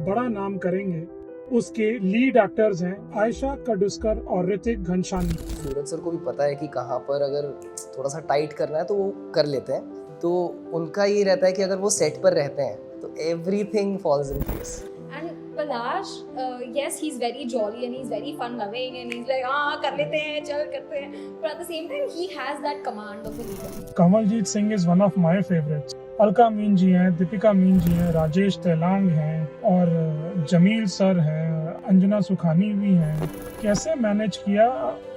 बड़ा नाम करेंगे। उसके लीड एक्टर्स हैं आयशा कडुस्कर और ऋतिक घनशानी। सूरज सर को भी पता है कि कहाँ पर अगर थोड़ा सा टाइट करना है तो वो कर लेते हैं। तो उनका ये रहता है कि अगर वो सेट पर रहते हैं तो everything falls in place. And Palash, yes, he's very jolly and he's very fun loving and he's like, हाँ कर लेते हैं, चल करते हैं. But at the same time, he has that command of a leader. Kamaljeet Singh is one of my favourites. Alka ma'am ji हैं, Deepika mean ji हैं, राजेश तेलांग हैं और जमील सर हैं, अंजना सुखानी भी हैं। कैसे मैनेज किया?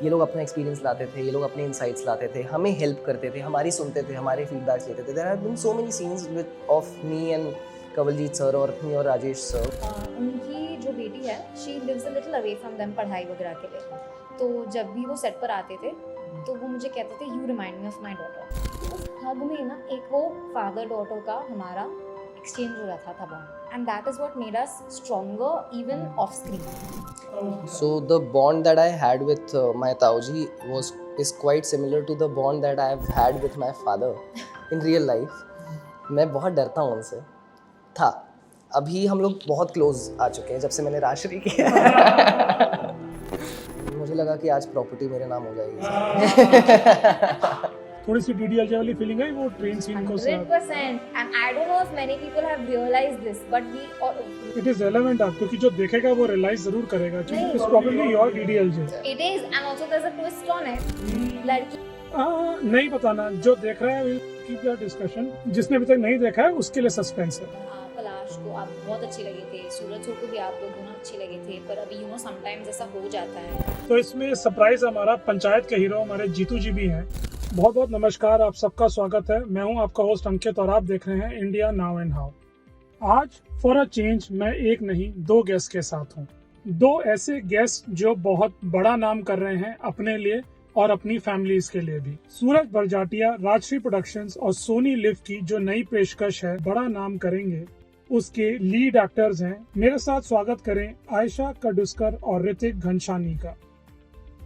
ये लोग अपना एक्सपीरियंस लाते थे, ये लोग अपने इनसाइट्स लाते थे, हमें हेल्प करते थे, हमारी सुनते थे, हमारे फीडबैक्स लेते थे। There have been so many scenes with of me and Kawaljeet sir और मी और राजेश सर। उनकी जो बेटी है, she lives a little away from them पढ़ाई वगैरह के लिए. तो जब भी वो सेट पर आते थे तो वो मुझे कहते थे you remind me of my daughter. उस हग में ना एक वो फादर डॉटर का हमारा एक्सचेंज हो रहा था bond and that is what made us stronger even off screen. So the bond that I had with my Tauji is quite similar to the bond that I have had with my father in real life. मैं बहुत डरता हूँ उनसे था। अभी हम लोग बहुत क्लोज आ चुके हैं जब से मैंने राजश्री किया। मुझे लगा कि आज प्रॉपर्टी मेरे नाम हो जाएगी। थोड़ी सी डीडीएल वाली फीलिंग है वो ट्रेन सीन को साथ। 100% and I don't know if many people have realized this but we it is relevant आप क्योंकि जो देखेगा वो रियलाइज जरूर करेगा क्योंकि it's probably your DDL J. it is and also there's a twist on it. लड़की नहीं बताना, जो देख रहा है कीप योर डिस्कशन, जिसने अभी तक नहीं देखा है उसके लिए सस्पेंस है। पलाश को आप बहुत अच्छे लगे थे, सूरज सर को भी आप लोग दोनों अच्छे लगे थे, पर अभी समटाइम्स ऐसा हो जाता है। तो इसमें सरप्राइज हमारा पंचायत के हीरो हमारे जीतू जी भी हैं। बहुत बहुत नमस्कार, आप सबका स्वागत है। मैं हूं आपका होस्ट अंकित और आप देख रहे हैं इंडिया नाउ एंड हाउ। आज फॉर अ चेंज मैं एक नहीं दो गेस्ट के साथ हूं। दो ऐसे गेस्ट जो बहुत बड़ा नाम कर रहे हैं अपने लिए और अपनी फैमिलीज के लिए भी। सूरज बरजाटिया, राजश्री प्रोडक्शंस और सोनी लिव की जो नई पेशकश है बड़ा नाम करेंगे, उसके लीड एक्टर्स हैं। मेरे साथ स्वागत करें आयशा कडुस्कर और ऋतिक घनशानी का।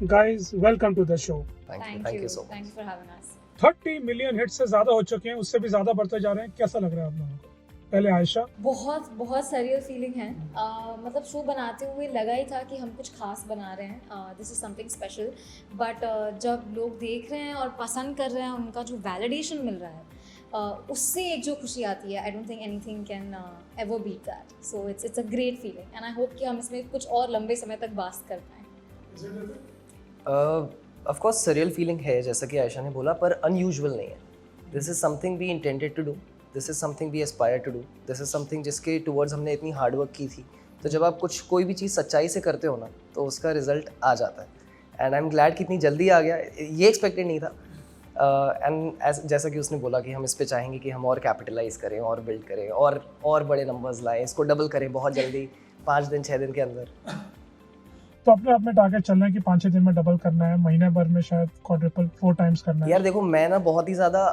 Guys welcome to the show. Thank you so much. Thanks for having us. 30 million hit से ज्यादा हो चुके हैं, उससे भी ज्यादा बढ़ते जा रहे हैं। कैसा लग रहा है आप लोगों को? पहले आयशा। बहुत बहुत सरियल फीलिंग है। मतलब शो बनाते हुए लगा ही था कि हम कुछ खास बना रहे हैं, this is something special. But जब लोग देख रहे हैं और पसंद कर रहे हैं, उनका जो वैलिडेशन मिल रहा है, उससे एक जो खुशी आती है, I don't think anything can ever beat that. So it's a great feeling and I hope कि हम इसमें कुछ और लंबे समय तक बात कर पाएँ। ऑफ कोर्स सरियल फीलिंग है जैसा कि आयशा ने बोला, पर अनयूजुअल नहीं है। This is something we intended to do, this is something we aspire to do, this is something जिसके टुवर्ड्स हमने इतनी हार्ड वर्क की थी। तो जब आप कोई भी चीज़ सच्चाई से करते हो ना तो उसका रिजल्ट आ जाता है। एंड आई एम ग्लैड कितनी जल्दी आ गया, ये एक्सपेक्टेड नहीं था। एंड जैसा कि उसने बोला कि हम इस पे चाहेंगे कि हम और कैपिटलाइज करें और बिल्ड करें और बड़े नंबर्स लाएं, इसको डबल करें बहुत जल्दी, 5 दिन 6 दिन के अंदर। तो अपने आप में टारगेट चल रहा है कि 5-6 दिन में डबल करना है, महीने भर में शायद क्वाड्रुपल 4 टाइम्स करना है। यार देखो, मैं ना बहुत ही ज़्यादा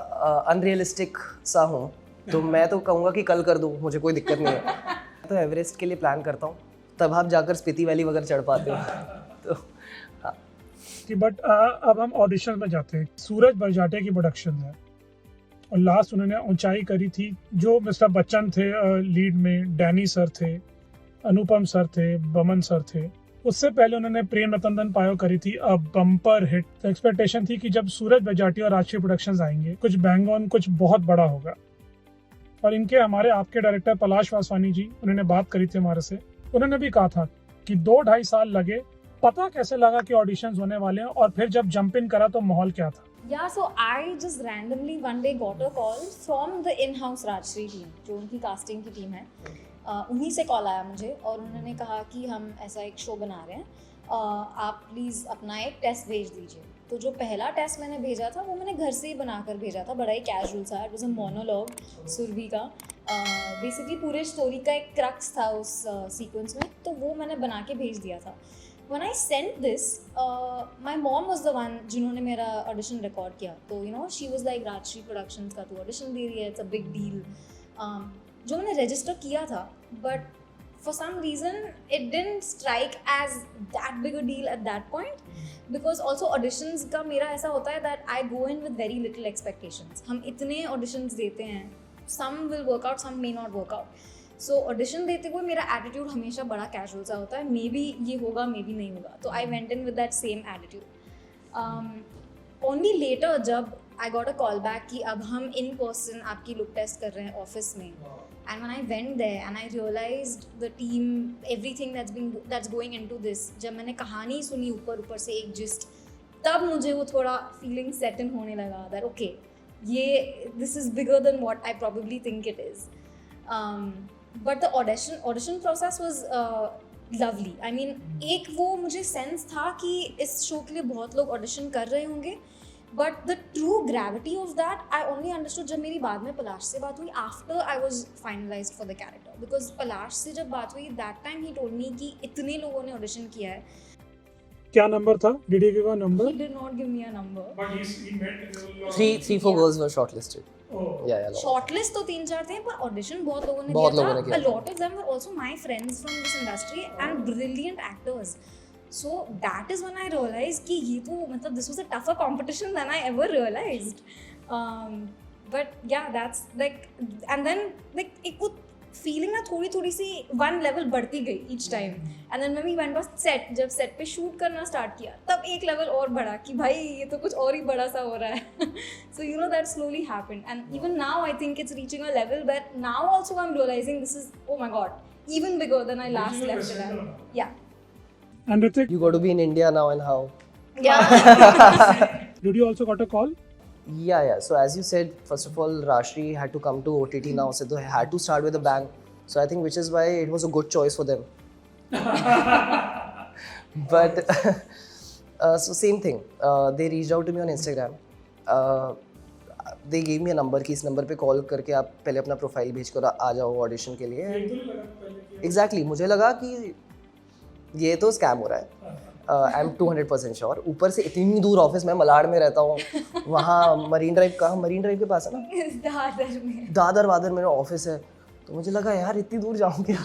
अनरियलिस्टिक सा हूँ, तो मैं तो कहूँगा कि कल कर दूँ, मुझे कोई दिक्कत नहीं है। तो एवरेस्ट के लिए प्लान करता हूँ, तब आप जाकर स्पीति वैली वगैरह चढ़ पाते हो। तो हाँ कि बट अब हम ऑडिशन में जाते हैं। सूरज बरजाटिया की प्रोडक्शन है और लास्ट उन्होंने ऊंचाई करी थी जो मिस्टर बच्चन थे लीड में, डैनी सर थे, अनुपम सर थे, बमन सर थे। उससे पहले उन्होंने प्रेम रतन पायो करी थी, अब बम्पर हिट। तो एक्सपेक्टेशन थी कि जब सूरज बरजाटिया और राजश्री प्रोडक्शंस आएंगे कुछ बैंग ऑन, कुछ बहुत बड़ा होगा। और इनके हमारे आपके डायरेक्टर पलाश वासवानी जी, उन्होंने बात करी थी हमारे से, उन्होंने भी कहा था कि 2-2.5 साल लगे। पता कैसे लगा कि ऑडिशंस होने वाले हैं और फिर जब जंप इन करा तो माहौल क्या था? Yeah, so I just randomly one day got a call from the in-house Rajshri team, जो उनकी कास्टिंग की टीम है। उन्हीं से कॉल आया मुझे और उन्होंने कहा कि हम ऐसा एक शो बना रहे हैं, आप प्लीज़ अपना एक टेस्ट भेज दीजिए। तो जो पहला टेस्ट मैंने भेजा था वो मैंने घर से ही बनाकर भेजा था, बड़ा ही कैजुअल सा। It was a monologue Surbhi का, बेसिकली पूरे स्टोरी का एक क्रक्स था उस सीक्वेंस में, तो वो मैंने बना के भेज दिया था। When I sent this, my mom was the one जिन्होंने मेरा ऑडिशन रिकॉर्ड किया। तो she was like, Rajshri productions का तो ऑडिशन दे रही है, इट्स अ बिग डील। जो मैंने रजिस्टर किया था, but for some reason it didn't strike as that big a deal at that point, because also auditions का मेरा ऐसा होता है that I go in with very little expectations. हम इतने auditions देते हैं, some will work out, some may not work out. So audition देते हुए मेरा एटीट्यूड हमेशा बड़ा कैजुअल सा होता है, मे बी ये होगा मे बी नहीं होगा, तो I went in with that same attitude. Only later जब I got a call back कि अब हम इन पर्सन आपकी लुक टेस्ट कर रहे हैं ऑफिस में, and when I went there and I realized the team, everything that's going into this, जब मैंने कहानी सुनी ऊपर से एक जिस्ट, तब मुझे वो थोड़ा फीलिंग सेट इन होने लगा that okay, ये this is bigger than what I probably think it is. But the audition process was lovely. I mean, एक वो मुझे सेंस था कि इस शो के लिए बहुत लोग ऑडिशन कर रहे होंगे, but the true gravity of that I only understood जब मेरी बाद में पलाश से बात हुई after I was finalised for the character, because Palash से जब बात हुई दैट टाइम ही टोल्ड मी कि इतने लोगों ने ऑडिशन किया है. क्या नंबर था? Did he give a number? He did not give me a number. But he met three four girls were shortlisted. Oh. Yeah, lot. Shortlist तो 3-4 थे, पर ऑडिशन बहुत लोगों ने बहुत दिया लोगों ने था. किया A lot of them were also my friends from this industry and brilliant actors. So that is when I realized कि ये तो मतलब this was a tougher competition than I ever realized. But yeah, that's like, and then like एक वो feeling ना थोड़ी सी one level बढ़ती गई each time. And then when we went on set, जब set पे shoot करना start किया, तब एक level और बढ़ा कि भाई ये तो कुछ और ही बड़ा सा हो रहा है. So you know that slowly happened, and even now I think it's reaching a level where now also I'm realizing this is, oh my god, even bigger than I last left it at. Yeah. And Ritik, You got to be in India now, and how? Yeah. did you also got a call? Yeah. So as you said, first of all, Rashri had to come to OTT now, so they had to start with a bang. So I think which is why it was a good choice for them. But so same thing. They reached out to me on Instagram. They gave me a number कि इस number पे call करके आप पहले अपना profile भेज कर आ जाओ ऑडिशन के लिए. Exactly, मुझे लगा कि ये तो स्कैम हो रहा है. I am 200% sure. ऊपर से इतनी दूर ऑफिस, मैं मलाड में रहता हूँ, वहाँ मरीन ड्राइव के पास है ना, दादर वादर मेरा ऑफिस है. तो मुझे लगा यार इतनी दूर जाऊँगी.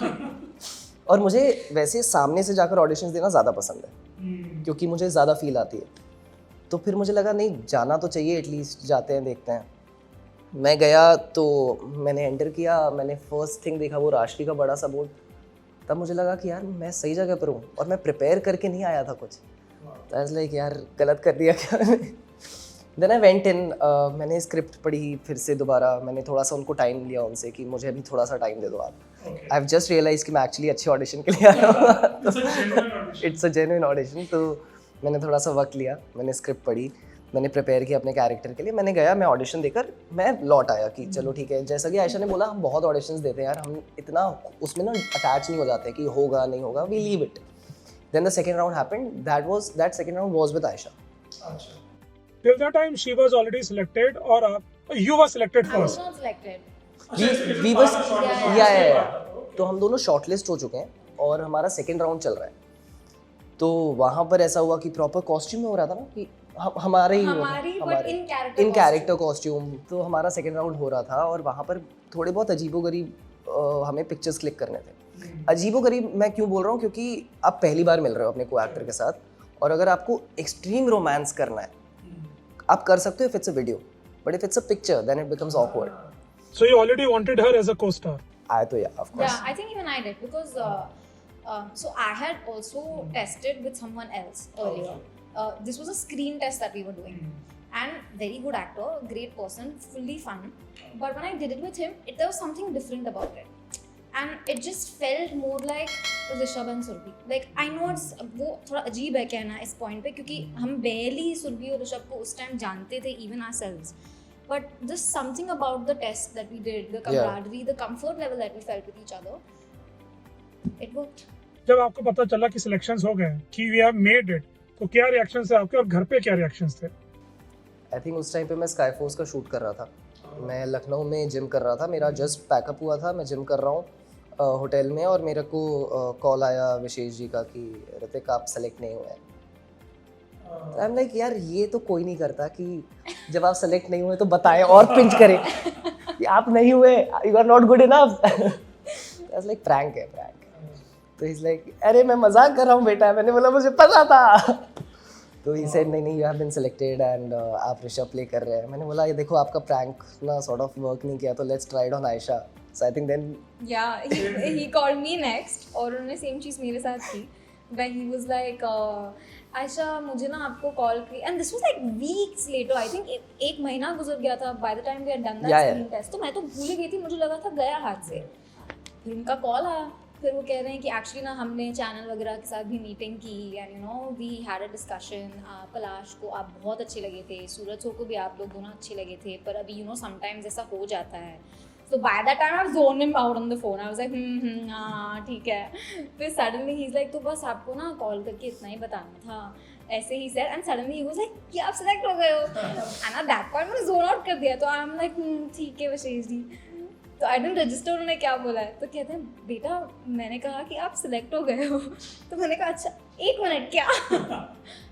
और मुझे वैसे सामने से जाकर ऑडिशंस देना ज़्यादा पसंद है, क्योंकि मुझे ज़्यादा फील आती है. तो फिर मुझे लगा नहीं, जाना तो चाहिए एटलीस्ट, जाते हैं देखते हैं. मैं गया तो मैंने एंटर किया, मैंने फर्स्ट थिंग देखा वो राष्ट्रीय का बड़ा सा बोर्ड. तब मुझे लगा कि यार मैं सही जगह पर हूँ, और मैं प्रिपेयर करके नहीं आया था कुछ. तो आई लाइक यार गलत कर दिया क्या मैंने. देन आई वेंट इन, मैंने स्क्रिप्ट पढ़ी फिर से दोबारा. मैंने थोड़ा सा उनको टाइम लिया उनसे कि मुझे अभी थोड़ा सा टाइम दे दो आप. आई हैव जस्ट रियलाइज कि मैं एक्चुअली अच्छे ऑडिशन के लिए आया हूँ. It's a genuine audition. तो मैंने थोड़ा सा वक्त लिया, मैंने स्क्रिप्ट पढ़ी, मैंने प्रिपेयर किया अपने कैरेक्टर के लिए. मैंने गया, मैं ऑडिशन देकर मैं लौट आया कि चलो ठीक है. जैसा कि आयशा ने बोला, हम बहुत ऑडिशंस देते हैं यार, हम इतना उसमें ना अटैच नहीं हो जाते कि होगा नहीं होगा, we leave it. Then the second round happened. That second round was with Ayesha. Till that time she was already selected, or you were selected I was first? not selected. We बस Yeah. तो हम दोनों shortlist हो चुके हैं और हमारा second round चल रहा है. तो वहाँ पर ऐसा हुआ कि प्रॉपर कॉस्ट्यूम में हो रहा था ना, कि हमारे इन कैरेक्टर कॉस्ट्यूम. तो हमारा सेकंड राउंड हो रहा था और वहाँ पर थोड़े बहुत अजीबोगरीब हमें पिक्चर्स क्लिक करने थे. अजीबोगरीब मैं क्यों बोल रहा हूँ, क्योंकि आप पहली बार मिल रहे हो अपने को एक्टर के साथ, और अगर आपको एक्सट्रीम रोमांस करना है आप कर सकते हो if it's a video, but if it's a picture then it becomes awkward. So you already wanted her as a co-star? तो yeah, of course. Yeah, I think even I did, because so I had also tested with someone else earlier. This was a screen test that we were doing, and very good actor, great person, fully fun. But when I did it with him, there was something different about it, and it just felt more like Rishabh and Surbhi. Like I know it's वो थोड़ा अजीब है कहना इस point पे, क्योंकि हम barely Surabhi और ऋषभ को उस टाइम जानते थे, even ourselves. But just something about the test that we did, the camaraderie, the comfort level that we felt with each other, it worked. जब आपको पता चला कि सिलेक्शंस हो गए, कि we have made it, तो क्या रिएक्शंस थे आपके, और घर पे क्या रिएक्शंस थे? आई थिंक उस टाइम पे मैं स्काई फोर्स का शूट कर रहा था. मैं लखनऊ में जिम कर रहा था. मेरा जस्ट पैकअप हुआ था, मैं जिम कर रहा हूँ होटल में, और मेरे को कॉल आया विशेष जी का कि ऋतिक आप सेलेक्ट नहीं हुए. आई एम लाइक यार ये तो कोई नहीं करता कि जब आप सेलेक्ट नहीं हुए तो बताएं और पिंच करें कि आप नहीं हुए, you are not good enough. I was like prank है. तो इज लाइक अरे मैं मजाक कर रहा हूँ बेटा. मैंने बोला मुझे पता था. तो ही सेड नहीं, you have been selected and आप ऋषभ प्ले कर रहे हैं. मैंने बोला ये देखो आपका प्रैंक ना सॉर्ट ऑफ वर्क नहीं किया, तो let's try it on Ayesha. So I think then Yeah, he called me next और उन्होंने सेम चीज़ मेरे साथ की where he was like Ayesha मुझे ना आपको कॉल की and this was like weeks later I think एक महीना गुजर गया था by the time we had done that screen test तो मैं तो भूल ही गई थी मुझे लगा था गया हाथ से फिर उनका कॉल आया फिर वो कह रहे हैं कि एक्चुअली ना हमने चैनल वगैरह के साथ भी मीटिंग की and you know we had a discussion Palash को आप बहुत अच्छे लगे थे सूरज को भी आप लोग दोनों अच्छे लगे थे पर अभी यू नो समटाइम्स ऐसा हो जाता है So by that time I was zoning him out on the phone. I was like, हाँ ठीक है. फिर suddenly he's like, तो बस आपको ना कॉल करके इतना ही बताना था. ऐसे ही said and suddenly he was like, कि आप select हो गए हो. And at that point मैंने zone out कर दिया. तो I'm like, ठीक है विशेष जी. तो I didn't register उन्होंने क्या बोला है. तो कहते हैं बेटा मैंने कहा कि आप select हो गए हो. तो मैंने कहा अच्छा 1 मिनट क्या?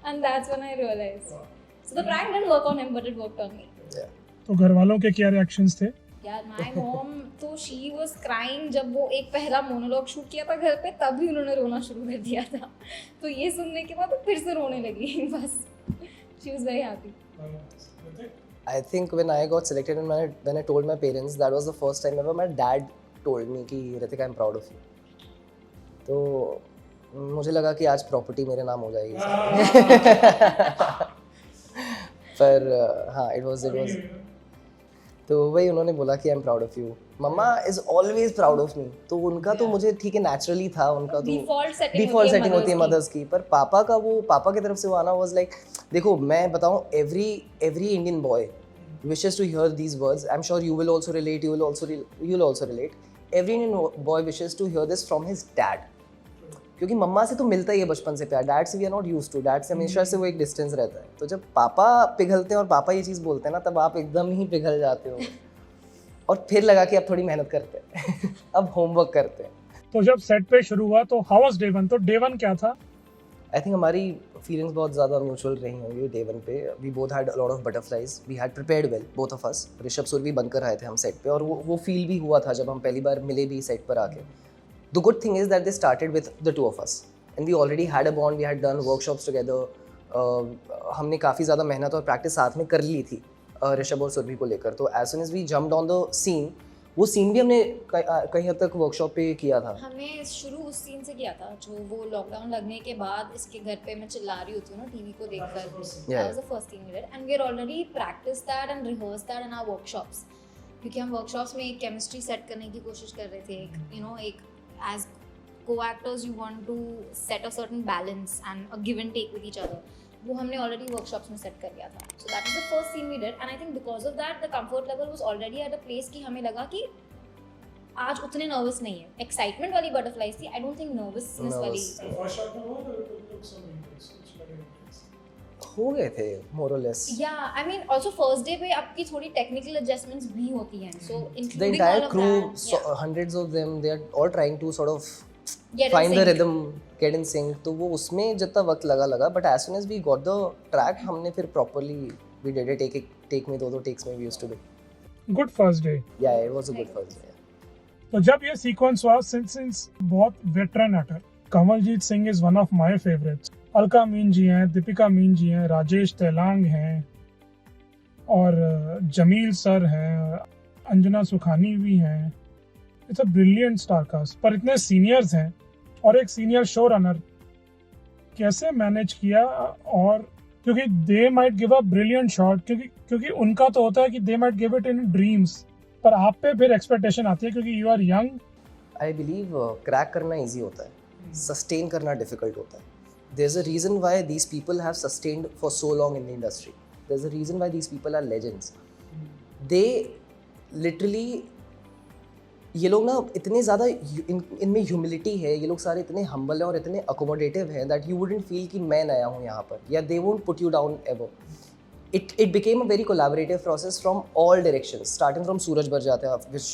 And that's when I realized. So the prank didn't work on him but it worked on me. तो घर वालों के क्या रिएक्शंस थे? यार माय मॉम तो शी वाज क्राइंग जब वो एक पहला मोनोलॉग शूट किया था घर पे तभी उन्होंने रोना शुरू कर दिया था तो ये सुनने के बाद वो फिर से रोने लगी बस she was very happy I think when I got selected and when I told my parents, that was the first time ever my dad told me कि Ritika, I'm proud of you. तो मुझे लगा कि आज property मेरे नाम हो जाएगी पर हाँ it was तो वही उन्होंने बोला कि I am proud of you mamma is always proud of me तो उनका तो मुझे ठीक है नेचुरली था उनका तो डिफॉल्ट सेटिंग होती है मदर्स की पर पापा का वो पापा की तरफ से वो आना वाज लाइक देखो मैं बताऊं every Indian boy wishes to hear these words I'm sure you will also relate you'll also relate every Indian boy wishes to hear this from his dad क्योंकि मम्मा से तो मिलता ही है बचपन से प्यार डैड से we are not used to dad से हमेशा से वो एक डिस्टेंस रहता है तो जब पापा पिघलते हैं और पापा ये चीज़ बोलते हैं ना तब आप एकदम ही पिघल जाते हो और फिर लगा कि अब थोड़ी मेहनत करते हैं अब होमवर्क करते हैं तो जब सेट पे शुरू हुआ तो हाउ वाज डे 1 तो डे 1 क्या था आई थिंक हमारी फीलिंग्स बहुत ज़्यादा म्यूचुअल रही होंगी डे 1 पे we both had a lot of butterflies we had prepared well both of us Rishabh Surbhi बनकर आए थे हम सेट पे और वो फील भी हुआ था जब हम पहली बार मिले भी सेट पर आके the good thing is that they started with the two of us and we already had a bond we had done workshops together हमने काफ़ी ज़्यादा मेहनत और प्रैक्टिस साथ में कर ली थी ऋषभ और सुरभि को लेकर तो as soon as we jumped on the scene वो सीन भी हमने कहीं हद तक वर्कशॉप पे किया था हमने शुरू उस सीन से किया था जो वो लॉकडाउन लगने के बाद इसके घर पे मैं चिल्ला रही होती हूँ ना टीवी को देखकर that was the first thing we did and we are already practice that and rehearse that in our workshops क्योंकि हम वर्कशॉप्स में एक केमिस्ट्री सेट करने की कोशिश कर रहे थे एक यू नो एक as co-actors you want to set a certain balance and a give and take with each other वो हमने already workshops में set कर लिया था so that is the first scene we did and I think because of that the comfort level was already at a place कि हमें लगा कि आज उतने nervous नहीं है excitement वाली butterflies थी I don't think nervousness वाली हो गए थे more or less yeah I mean also first day पे आपकी थोड़ी technical adjustments भी होती हैं so including the entire all of crew that, hundreds of them they are all trying to sort of Get in find the sync. rhythm get in sync तो वो उसमें जितना वक्त लगा but as soon as we got the track हमने फिर properly we did it take में दो takes में we used to do good first day yeah it was a good first day तो जब ये सीक्वेंस हुआ सिंस बहुत veteran actor Kamaljeet Singh is one of my favourites Alka ma'am ji हैं दीपिका मीन जी हैं राजेश तेलांग हैं और जमील सर हैं अंजना सुखानी भी हैं it's a brilliant star cast पर इतने सीनियर्स हैं और एक सीनियर शो रनर कैसे मैनेज किया और क्योंकि they might give a brilliant shot क्योंकि उनका तो होता है कि they might give it in dreams पर आप पे फिर एक्सपेक्टेशन आती है क्योंकि you are young I believe crack करना easy होता है सस्टेन करना डिफिकल्ट होता है there's a reason why these people have sustained for so long in the industry there's a reason why these people are legends they literally ये लोग ना इतने ज़्यादा इनमें ह्यूमिलिटी है ये लोग सारे इतने हम्बल हैं और इतने अकोमोडेटिव हैं दैट यू वुडंट फील कि मैं नया हूँ यहाँ पर या they won't put you down ever it became a very collaborative process from all directions starting from Sooraj Barjatya which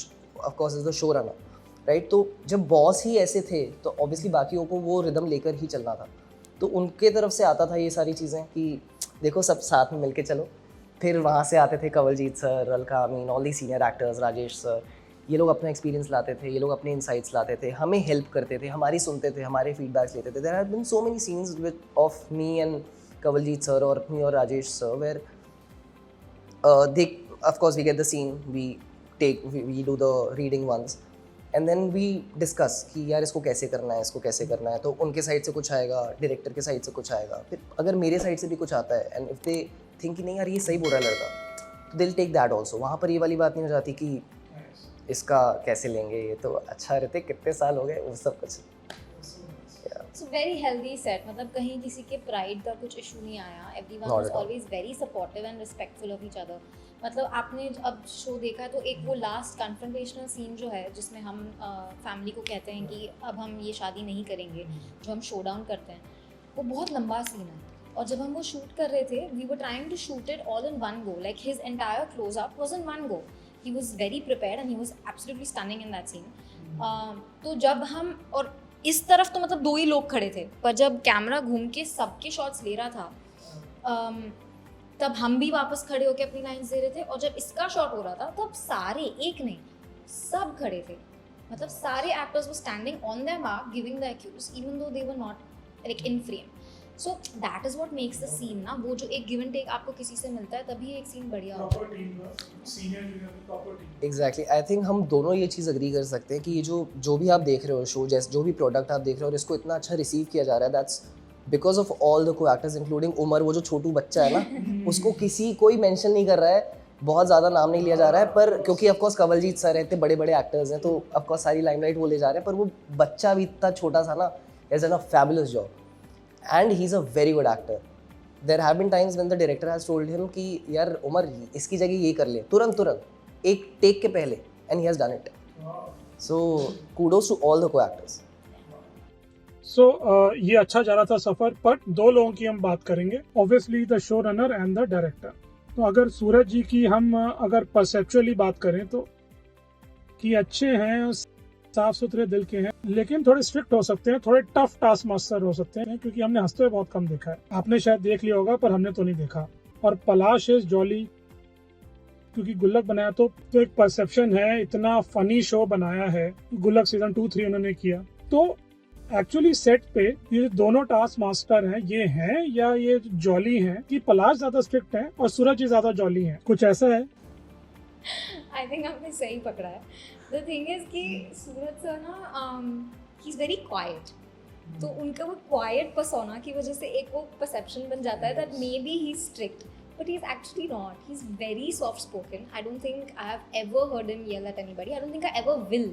of course is the show runner right तो जब बॉस ही ऐसे थे तो ऑब्वियसली बाकियों को वो रिदम लेकर ही चलना था तो उनके तरफ से आता था ये सारी चीज़ें कि देखो सब साथ में मिलके चलो फिर वहाँ से आते थे Kanwaljeet sir Alka Amin all the senior actors Rajesh sir ये लोग अपना एक्सपीरियंस लाते थे ये लोग अपने इनसाइट्स लाते थे हमें हेल्प करते थे हमारी सुनते थे हमारे फीडबैक्स लेते थे there have been so many scenes with of me and Kanwaljeet sir और Rajesh sir where they of course we get the scene we we do the reading ones and then we discuss कि यार इसको कैसे करना है, इसको कैसे करना है. तो उनके साइड से कुछ आएगा, डायरेक्टर के साइड से कुछ आएगा, फिर अगर मेरे साइड से भी कुछ आता है एंड इफ दे थिंक कि नहीं यार ये सही बोल रहा है लड़का, तो दिल टेक दैट ऑल्सो. वहाँ पर ये वाली बात नहीं हो जाती कि इसका कैसे लेंगे, ये तो अच्छा रहते कितने साल हो गए, वो सब कुछ. So very healthy set. मतलब कहीं किसी के pride का कुछ issue नहीं आया. Everyone Not was at all. always very supportive and respectful of each other. मतलब आपने अब शो देखा है तो एक वो लास्ट कन्फ्रंटेशनल सीन जो है जिसमें हम फैमिली को कहते हैं कि अब हम ये शादी नहीं करेंगे, जो हम शो डाउन करते हैं, वो बहुत लंबा सीन है. और जब हम वो शूट कर रहे थे, we were trying to shoot it all in one go. Like his entire close up was in one go. He was very prepared and he was absolutely stunning in that scene. तो जब हम, और इस तरफ तो मतलब 2 ही लोग खड़े थे, पर जब कैमरा घूम के सबके शॉट्स ले रहा था, तब हम भी वापस खड़े होकर अपनी लाइन्स दे रहे थे. और जब इसका शॉट हो रहा था तब सारे, एक नहीं, सब खड़े थे. मतलब सारे actors were standing on their mark giving the cues even though they were not like in frame. So that is what makes the scene ना. वो जो एक गिव एंड टेक आपको किसी से मिलता है तभी एक सीन बढ़िया होता है. प्रॉपर टीम का senior junior proper team. Exactly. I think हम दोनों ये चीज़ अग्री कर सकते हैं कि ये जो भी आप देख रहे हो शो, जैसे जो भी प्रोडक्ट आप देख रहे हो और इसको इतना अच्छा रिसीव किया जा रहा है, that's because of all the co actors including Umar. वो जो छोटू बच्चा है ना, उसको कोई मेंशन नहीं कर रहा है, बहुत ज़्यादा नाम नहीं लिया जा रहा है, पर क्योंकि ऑफकोर्स कंवलजीत सर हैं, इतने बड़े बड़े एक्टर्स हैं, तो ऑफकोर्स सारी लाइमलाइट वो ले जा रहे हैं, पर वो बच्चा भी इतना छोटा सा ना, is an a fabulous job and he is a very good actor. There have been times when the director has told him कि यार उमर इसकी जगह ये कर ले, तुरंत एक टेक के पहले, and he has done it. So kudos to all the co actors. सो ये अच्छा जा रहा था सफर, बट 2 लोगों की हम बात करेंगे, obviously the show runner and the director. तो अगर सूरज जी की हम अगर परसेप्चुअली बात करें तो कि अच्छे हैं, साफ सुथरे दिल के हैं, लेकिन थोड़े स्ट्रिक्ट हो सकते हैं, थोड़े टफ टास्क मास्टर हो सकते हैं, क्योंकि हमने हंसते हुए बहुत कम देखा है. आपने शायद देख लिया होगा पर हमने तो नहीं देखा. और पलाश इज जॉली, क्योंकि गुल्लक बनाया तो एक परसेप्शन है, इतना फनी शो बनाया है. गुल्लक सीजन 2-3 उन्होंने किया. तो एक्चुअली सेट पे ये दोनों टास्क मास्टर हैं, ये हैं या ये जॉली हैं, कि पलाश ज्यादा स्ट्रिक्ट है और सूरज जी ज्यादा जॉली हैं, कुछ ऐसा है? आई थिंक आपने सही पकड़ा है. द थिंग इज कि सूरज सर ना, ही इज वेरी क्वाइट. तो उनका वो क्वाइट पर्सोना की वजह से एक वो परसेप्शन बन जाता है that may be he is strict, but he's actually not. He's very soft spoken. I don't think I have ever heard him yell at anybody. I don't think I ever will.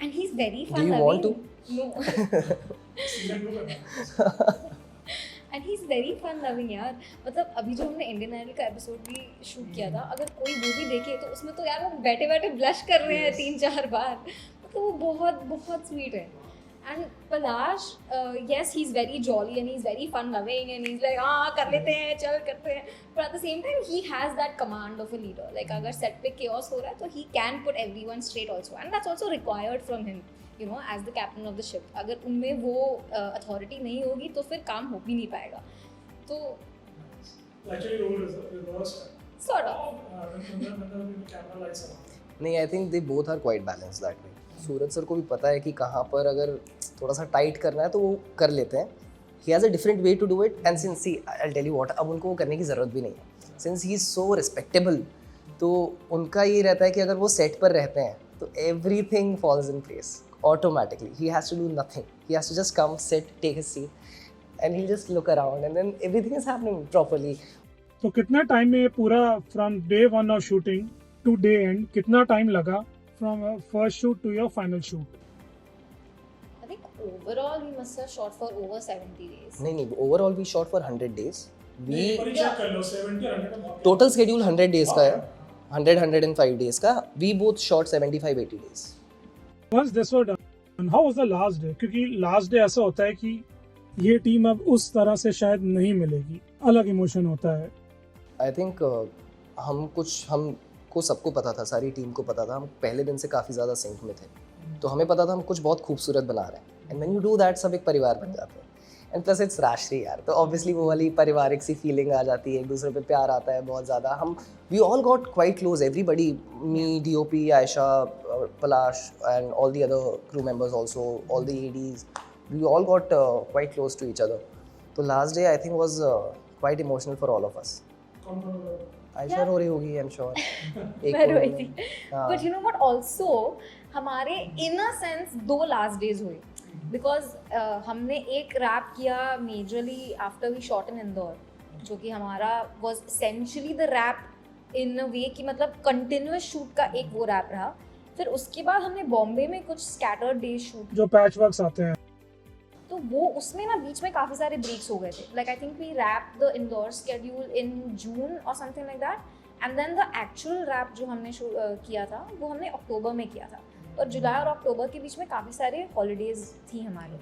And he's very fun. Do you want to? No. And he's very fun loving यार. मतलब अभी जो हमने Indian idol का episode भी shoot किया था, अगर कोई वो भी देखे तो उसमें तो यार वो बैठे बैठे ब्लश कर रहे हैं 3-4 बार. मतलब वो बहुत बहुत स्वीट है. And Palash, yes, he's very jolly and he's very fun-loving and he's like, कर लेते हैं, चल करते हैं. But at the same time, he has that command of a leader. Like अगर set पे chaos हो रहा है, तो he can put everyone straight also, and that's also required from him, you know, as the captain of the ship. अगर उनमें वो authority नहीं होगी, तो फिर काम हो भी नहीं पाएगा. तो Actually, role is reversed. sort of. Camera lights are on. नहीं, I think they both are quite balance that way. Suraj sir को भी पता है कि कहाँ पर अगर थोड़ा सा टाइट करना है तो वो कर लेते हैं. He has a different way to do it, and since he, I will tell you what, अब उनको वो करने की ज़रूरत भी नहीं है. Since he is so respectable, तो उनका ये रहता है कि अगर वो सेट पर रहते हैं तो everything falls in place automatically. He has to do nothing. He has to just come, sit, take his seat, and he just look around and then everything is happening properly. तो कितना time में पूरा from day 1 of shooting to day end, कितना time लगा from first shoot to your final shoot? I think overall we must have shot for over 70 days. नहीं, overall we shot for 100 days. We check कर लो 70 100 total schedule 100 days का है, 105 days का. We both shot 75-80 days. Once this was done, how was the last day? क्योंकि last day ऐसा होता है कि ये टीम अब उस तरह से शायद नहीं मिलेगी, अलग इमोशन होता है. आई थिंक हमको सबको पता था, सारी टीम को पता था, हम पहले दिन से काफ़ी ज़्यादा सिंक में थे, तो हमें पता था हम कुछ बहुत खूबसूरत बना रहे हैं. And when you do that, सब एक परिवार बन जाते हैं. एंड प्लस इट्स राष्ट्रीय यार, तो ऑब्वियसली वो वाली पारिवारिक सी फीलिंग आ जाती है, एक दूसरे पे प्यार आता है बहुत ज़्यादा. हम we all got quite close, everybody, me, DOP, Ayesha, Palash and all the other crew members also, all the ADs, we all got quite close to each other. तो last day I think was quite emotional for all of us. Ayesha रो रही होगी, I am sure. मैं रोई थी। हाँ। But you know what, also हमारे in a sense 2 last days हुए, बिकॉज हमने एक रैप किया majorly after we shot in Indore, जो कि हमारा was essentially the wrap in a way कि मतलब कंटिन्यूअस शूट का एक वो रैप रहा। फिर उसके बाद हमने बॉम्बे में कुछ स्कैटर्ड डेज शूट, जो पैच वर्क्स आते हैं, तो वो उसमें ना बीच में काफ़ी सारे ब्रेक्स हो गए थे। Like I think we wrap the Indore schedule in June और something like that, and then the actual wrap जो हमने किया था वो हमने अक्टूबर में किया था। और जुलाई और अक्टूबर के बीच में काफ़ी सारे हॉलीडेज थी हमारे।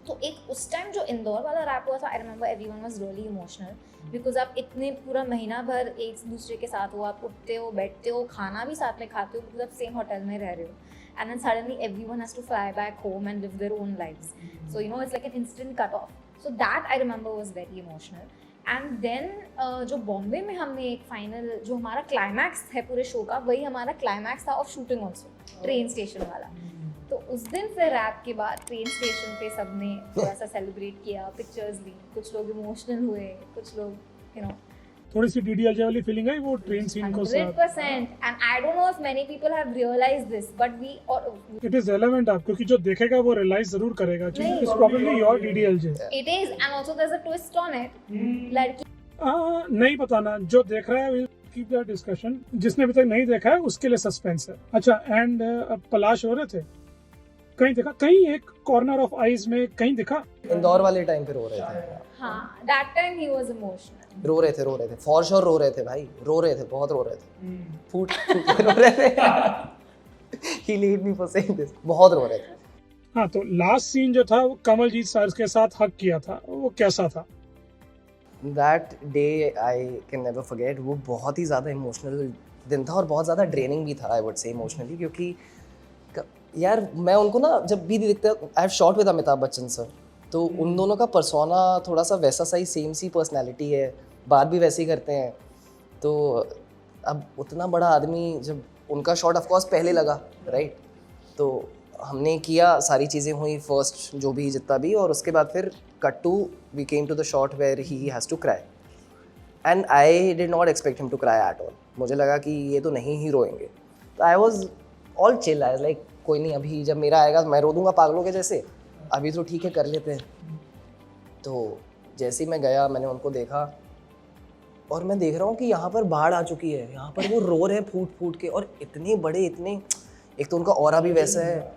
तो एक उस टाइम जो इंदौर वाला रैप हुआ था, I remember everyone was really emotional, because आप इतने पूरा महीना भर एक दूसरे के साथ हो, आप उठते हो, बैठते हो, खाना भी साथ में खाते हो, बिकॉज आप सेम होटल में रह रहे हो, and then suddenly everyone has to fly back home and live their own lives. So you know, it's like an instant cut off. So that I remember was very emotional. And then जो बॉम्बे में हमने एक final, जो हमारा climax है पूरे show का, वही हमारा क्लाइमैक्स था of shooting also, train station वाला। तो उस दिन फिर रैप के बाद ट्रेन स्टेशन पे सबने थोड़ा सा सेलिब्रेट किया, पिक्चर्स ली, कुछ लोग इमोशनल हुए, कुछ लोग यू नो थोड़ी सी डीडीएलजे वाली फीलिंग आई वो ट्रेन सीन को साथ। 100%, and I don't know if many people have realized this, but we or it is relevant आप, क्योंकि जो देखेगा वो रियलाइज जरूर करेगा कि it's probably your DDLJ. it is, and also there's a twist on it. लड़की नहीं बताना, जो देख रहा है विल कीप दैट डिस्कशन, जिसने अभी तक नहीं देखा है उसके लिए सस्पेंस है। अच्छा, एंड पलाश हो रहे थे, कहीं देखा, कहीं एक कॉर्नर ऑफ आईज में कहीं दिखा? इंदौर वाले टाइम पे रो रहे थे। हाँ, that time he was emotional. रो रहे थे फॉर श्योर, रो रहे थे भाई, रो रहे थे, बहुत रो रहे थे, फूट फूट के रो रहे थे। He need me for saying this, बहुत रो रहे थे। हाँ, तो लास्ट सीन जो था वो कमलजीत सर के साथ हक किया था, वो कैसा था? That day I can never forget. वो बहुत ही ज़्यादा इमोशनल दिन था और बहुत ज़्यादा ड्रेनिंग भी था, आई वुड से इमोशनली, क्योंकि यार मैं उनको ना जब भी देखता, I have shot with Amitabh Bachchan sir, तो उन दोनों का पर्सोना थोड़ा सा वैसा सा ही, सेम सी पर्सनैलिटी है, बात भी वैसे ही करते हैं। तो अब उतना बड़ा आदमी, जब उनका शॉट ऑफ कोर्स पहले लगा, राइट, तो हमने किया, सारी चीज़ें हुई, फर्स्ट जो भी जितना भी, और उसके बाद फिर cut to we came to the shot where he has to cry, and I did not expect him to cry at all. मुझे लगा कि ये तो नहीं ही रोएंगे, तो I was all chill, I was like कोई नहीं, अभी जब मेरा आएगा मैं रो दूंगा पागलों के जैसे, अभी तो ठीक है कर लेते हैं। तो जैसे ही मैं गया, मैंने उनको देखा और मैं देख रहा हूँ कि यहाँ पर बाढ़ आ चुकी है, यहाँ पर वो रो रहे हैं फूट फूट के, और इतने बड़े, इतने, एक तो उनका ऑरा भी वैसा है।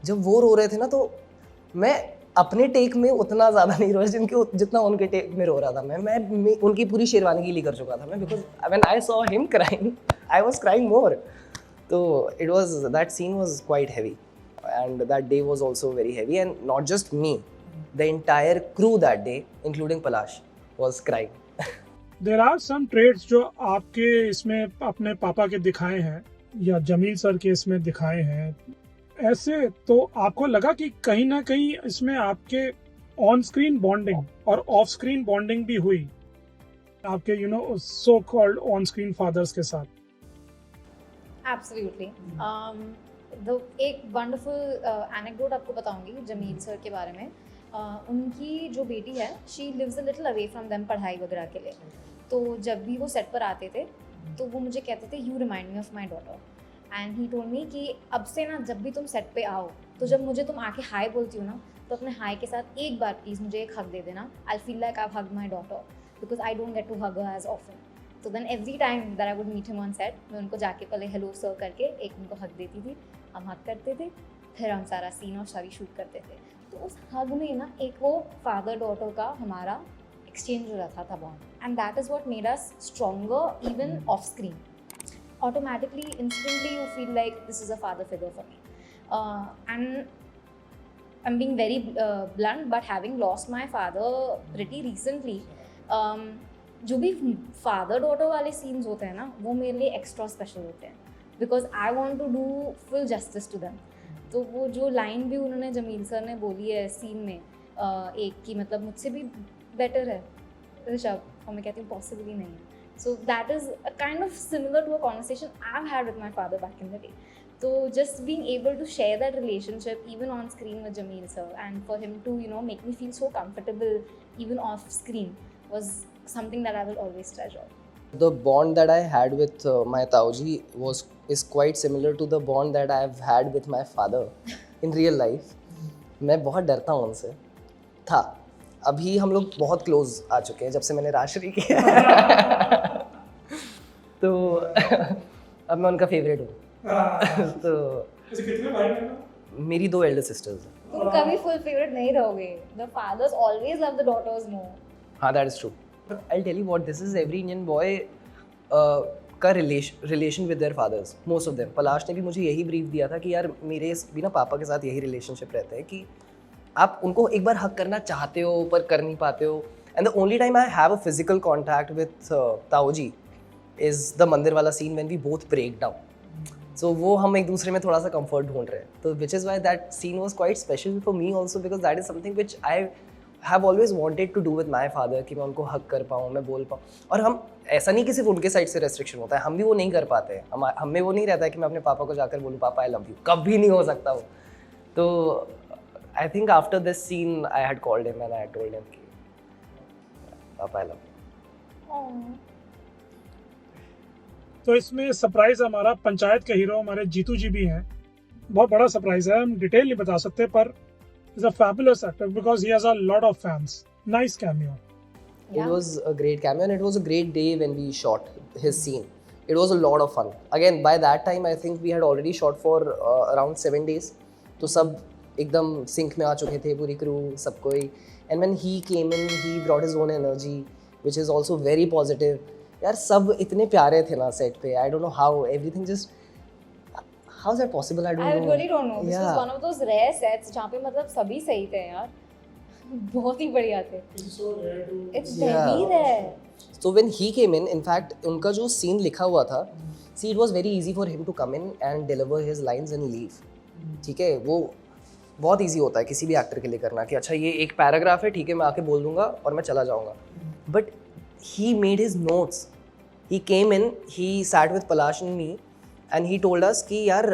जब वो रो रहे थे ना, तो मैं अपने टेक में उतना ज़्यादा नहीं रोया जितना उनके टेक में रो रहा था। मैं उनकी पूरी शेरवानी गीली कर चुका था मैं, because when I saw him crying I was crying more. तो it was, that scene was quite heavy and that day was also very heavy, and not just me, the entire crew that day including Palash was crying. There are some traits जो आपके इसमें अपने पापा के दिखाए हैं या Jameel sir के इसमें दिखाए हैं, ऐसे तो आपको लगा कि कहीं ना कहीं इसमें आपके ऑन स्क्रीन बॉन्डिंग और ऑफ स्क्रीन बॉन्डिंग भी हुई आपके you know so called on screen fathers के साथ? Absolutely. एक वंडरफुल एनेक्डोट आपको बताऊंगी जमील सर के बारे में। उनकी जो बेटी है, she lives a little away from them पढ़ाई वगैरह के लिए। तो जब भी वो सेट पर आते थे तो वो मुझे कहते थे, you remind me of my daughter, and he told me कि अब से ना जब भी तुम सेट पे आओ, तो जब मुझे तुम आके हाई बोलती हो ना, तो अपने हाई के साथ एक बार प्लीज़ मुझे एक हग दे देना। I feel like I hug my daughter because I don't get to hug her as often. तो then every time that I would meet him on set, मैं उनको जाके पहले हेलो सर करके एक उनको हग देती थी, हम हग करते थे, फिर हम सारा सीन और सारी शूट करते थे। तो उस हग में ना एक वो फादर डॉटर का हमारा एक्सचेंज हो रहा था bond, and that is what made us stronger even of screen. Automatically, instantly you feel like this is a father figure for me, and I'm being very blunt, but having lost my father pretty recently, जो भी father daughter वाले scenes होते हैं ना, वो मेरे लिए extra special होते हैं, because I want to do full justice to them. तो वो जो लाइन भी उन्होंने जमील सर ने बोली है सीन में, एक की मतलब मुझसे भी बेटर है ऋषभ, और मैं कहती हूँ पॉसिबल ही नहीं है। So that is kind of similar to a conversation I have had with my father back in the day. So just being able to share that relationship even on screen with Jameel sir, and for him to, you know, make me feel so comfortable even off screen was something that I will always treasure. The bond that I had with my Tauji is quite similar to the bond that I've had with my father in real life. मैं बहुत डरता हूँ उनसे था. अभी हम लोग बहुत क्लोज आ चुके हैं जब से मैंने राजश्री किया है. तो अब मैं उनका फेवरेट हूँ. तो कितने भाई बहन हो? मेरी 2 एल्डर सिस्टर्स हैं. तुम कभी फुल फेवरेट नहीं रहोगे. The fathers always love the daughters more. हाँ, that is true. I'll tell you what, this is every Indian boy का relation with their fathers, most of them. पलाश ने भी मुझे यही ब्रीफ दिया था कि यार मेरे भी ना पापा के साथ यही रिलेशनशिप रहता है कि आप उनको एक बार हक करना चाहते हो पर कर नहीं पाते हो. And the only time I have a physical contact with ताऊजी इज़ द मंदिर वाला scene when we both break down. So वो हम एक दूसरे में थोड़ा सा कंफर्ट ढूंढ रहे हैं. तो which is why that scene was quite special for me also because that is something which I have always wanted to do with my father कि मैं उनको हक कर पाऊँ, मैं बोल पाऊँ. और हम ऐसा नहीं कि सिर्फ उनके साइड से रेस्ट्रिक्शन होता है, हम भी वो नहीं कर पाते हैं. हम में वो नहीं रहता है कि मैं अपने पापा को जाकर बोलूँ पापा आई लव यू. कभी नहीं हो सकता वो. तो I think after this scene, I had called him and I had told him, "Papa, I love you." तो इसमें सरप्राइज हमारा पंचायत के हीरो हमारे जीतू जी भी हैं. बहुत बड़ा सरप्राइज है, हम डिटेल नहीं बता सकते पर is a fabulous actor because he has a lot of fans. Nice cameo. It was a great cameo and it was a great day when we shot his scene. It was a lot of fun. Again, by that time, I think we had already shot for around 7 days. तो सब एकदम sink में आ चुके थे, पूरी crew, सब कोई. And when he came in he brought his own energy which is also very positive. यार सब इतने प्यारे थे ना सेट पे. I don't know how everything just how is that possible. I really don't know. This was one of those rare sets जहाँ पे मतलब सभी सही थे यार. बहुत ही बढ़िया थे. It's very rare. So when he came in fact उनका जो सीन लिखा हुआ था, see it was very easy for him to come in and deliver his lines and leave. ठीक है, वो बहुत ईजी होता है किसी भी एक्टर के लिए करना कि अच्छा ये एक पैराग्राफ है, ठीक है मैं आके बोल दूंगा और मैं चला जाऊंगा. But he made his notes. He came in, he sat with Palash and me and he told us कि यार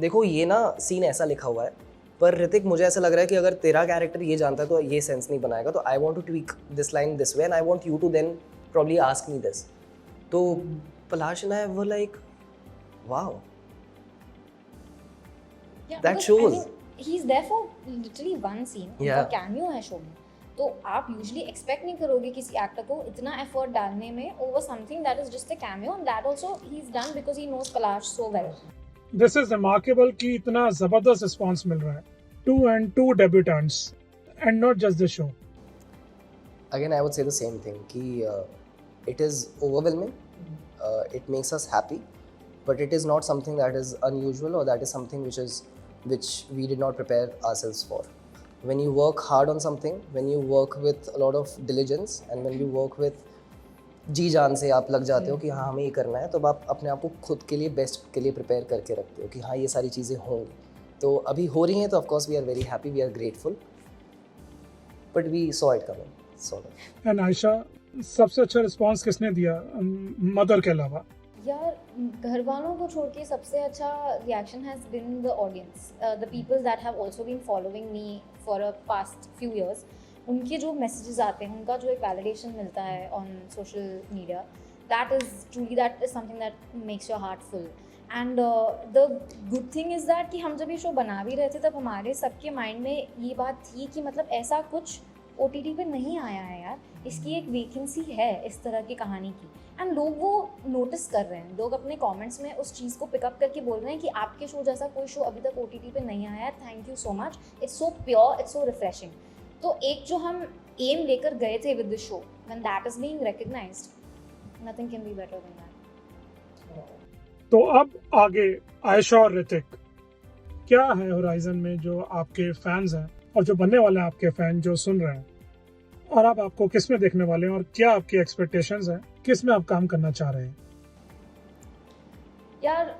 देखो ये ना सीन ऐसा लिखा हुआ है पर ऋतिक मुझे ऐसा लग रहा है कि अगर तेरा कैरेक्टर ये जानता है तो ये सेंस नहीं बनाएगा, तो I want to tweak this line this way and I want you to then probably ask me this. तो Palash and I were like wow. Yeah, That because shows. I mean, he's there for literally one scene. Yeah. उनका cameo है show में. तो आप usually expect नहीं करोगे किसी actor को इतना effort डालने में over something that is just a cameo, and that also he's done because he knows Palash so well. This is remarkable कि इतना जबरदस्त रिस्पांस मिल रहा है. 2 debutantes and not just the show. Again, I would say the same thing कि it is overwhelming, it makes us happy, but it is not something that is unusual or that is something which we did not prepare ourselves for. When you work hard on something, when you work with a lot of diligence and when you work with जी जान से आप लग जाते हो कि हाँ हमें ये करना है, तो आप अपने आप को खुद के लिए बेस्ट के लिए प्रिपेयर करके रखते हो कि हाँ ये सारी चीज़ें होंगी. तो अभी हो रही हैं तो of course we are very happy, we are grateful, but we saw it coming. And Ayesha, सबसे अच्छा रिस्पांस किसने दिया मदर के अलावा? यार घर वालों को छोड़ के सबसे अच्छा reaction has been the audience, the people that have also been following me for a past few years. उनके जो मैसेजेस आते हैं, उनका जो एक वैलिडेशन मिलता है on social media, that is something that makes your heart full. And the good thing is that कि हम जब ये शो बना भी रहे थे तब हमारे सबके माइंड में ये बात थी कि मतलब ऐसा कुछ OTT पे नहीं आया है यार, इसकी एक वैकेंसी है इस तरह की कहानी की. एंड लोग वो नोटिस कर रहे हैं, लोग अपने कमेंट्स में उस चीज़ को पिकअप करके बोल रहे हैं कि आपके शो जैसा कोई शो अभी तक OTT पे नहीं आया है, thank you so much, it's so pure, it's so refreshing. तो एक जो हम एम लेकर गए थे with the show, when that is being recognised, nothing can be better than that. तो अब आगे आयशा और ऋतिक, क्या है होराइजन में जो आपके फैंस हैं और जो बनने वाले हैं आपके फैन जो सुन रहे हैं, और आप आपको किस में देखने वाले हैं और क्या आपकी एक्सपेक्टेशंस हैं, किस में आप काम करना चाह रहे हैं? यार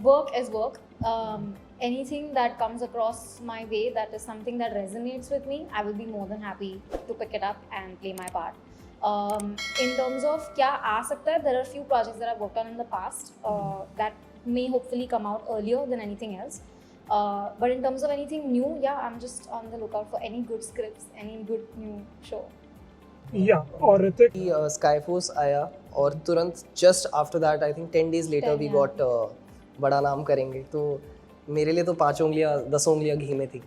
work is work. Anything that comes across my way that is something that resonates with me, I will be more than happy to pick it up and play my part. In terms of क्या आ सकता है, there are few projects that I've worked on in the past that may hopefully come out earlier than anything else. But in terms of anything new, yeah, I'm just on the lookout for any good scripts, any good new show. या और Hrithik sky force आया और तुरंत just after that I think 10 days later we got बड़ा नाम करेंगे, तो मेरे लिए तो 5 उंगलियां 10 उंगलियां घी में थी।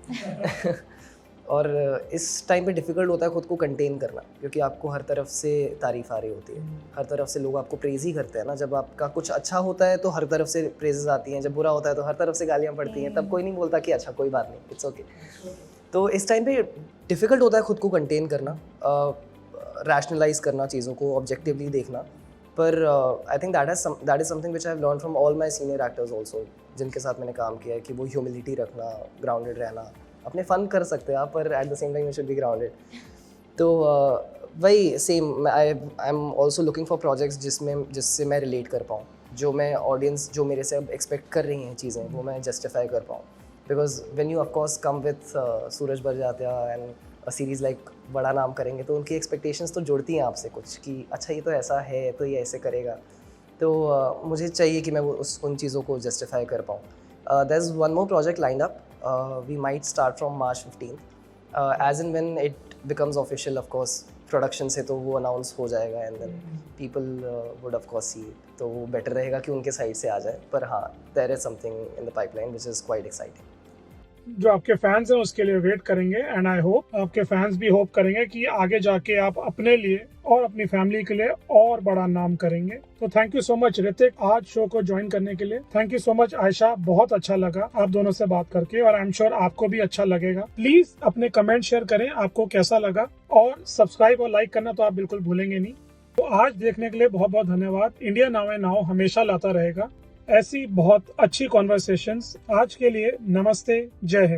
और इस टाइम पे डिफ़िकल्ट होता है खुद को कंटेन करना, क्योंकि आपको हर तरफ से तारीफ़ आ रही होती है, हर तरफ से लोग आपको प्रेज़ ही करते हैं ना। जब आपका कुछ अच्छा होता है तो हर तरफ से प्रेजेस आती हैं, जब बुरा होता है तो हर तरफ से गालियाँ पड़ती हैं, तब कोई नहीं बोलता कि अच्छा कोई बात नहीं, इट्स ओके। तो इस टाइम पे डिफ़िकल्ट होता है खुद को कंटेन करना, रैशनलाइज करना चीज़ों को, ऑब्जेक्टिवली देखना। पर I think that is something which I have learn from all my senior actors also, जिनके साथ मैंने काम किया है, कि वो ह्यूमिलिटी रखना, ग्राउंडेड रहना। अपने फ़न कर सकते हैं आप, पर at the same time you should be grounded. तो वही same I am also looking for projects जिससे मैं रिलेट कर पाऊँ, जो मैं ऑडियंस जो मेरे से अब एक्सपेक्ट कर रही हैं चीज़ें, वो मैं जस्टिफाई कर पाऊँ। Because when you of course come with Sooraj Barjatya and a series like बड़ा नाम करेंगे, तो उनकी एक्सपेक्टेशंस तो जुड़ती हैं आपसे कुछ, कि अच्छा ये तो ऐसा है तो ये ऐसे करेगा। तो मुझे चाहिए कि मैं उन चीज़ों को जस्टिफाई कर पाऊँ। There is one more project lined up, we might start from March 15th, as and when it becomes official, of course production से तो वो अनाउंस हो जाएगा and then people would of course see it, तो वो better रहेगा कि उनके साइड से आ जाए। पर हाँ, there is something in the pipeline which is quite exciting. जो आपके फैंस हैं उसके लिए वेट करेंगे, एंड आई होप आपके फैंस भी होप करेंगे कि आगे जाके आप अपने लिए और अपनी फैमिली के लिए और बड़ा नाम करेंगे। तो thank you so much Hrithik आज शो को ज्वाइन करने के लिए। Thank you so much Ayesha, बहुत अच्छा लगा आप दोनों से बात करके, और आई एम श्योर आपको भी अच्छा लगेगा। प्लीज अपने कमेंट शेयर करें आपको कैसा लगा, और सब्सक्राइब और लाइक करना तो आप बिल्कुल भूलेंगे नहीं। तो आज देखने के लिए बहुत बहुत धन्यवाद। इंडिया नाउ एंड नाउ हमेशा लाता रहेगा ऐसी बहुत अच्छी कॉन्वर्सेशंस। आज के लिए नमस्ते, जय हिंद।